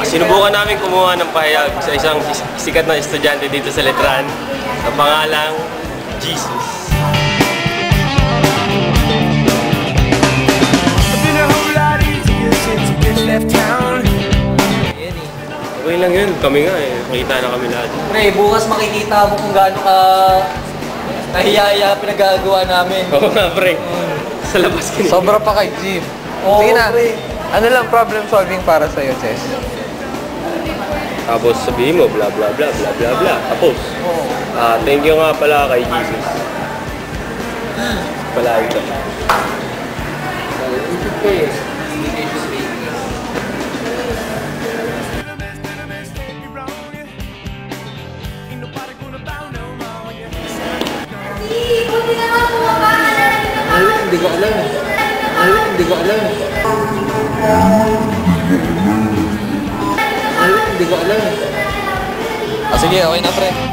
Sinubukan namin kumuha ng pahayag sa isang sikat na estudyante dito sa Letran sa pangalang Jesus. Okay lang yun, kami nga eh. Makita na kami lahat. Pre, bukas makikita mo kung gaano ka kahiyaya pinagagawa namin. Oo nga, pre. Sa labas ka. Sobra pa kay Jim. Oo, Sige na. pre. Ano lang problem solving para sa'yo, Chess? Tapos sabihin mo, bla bla bla bla bla bla. Tapos, thank you nga pala kay Jesus. Palagi ka. Isip ko eh. Hindi ko alam. Hindi ko alam. Hindi ko alam. Sige, okay na, pre.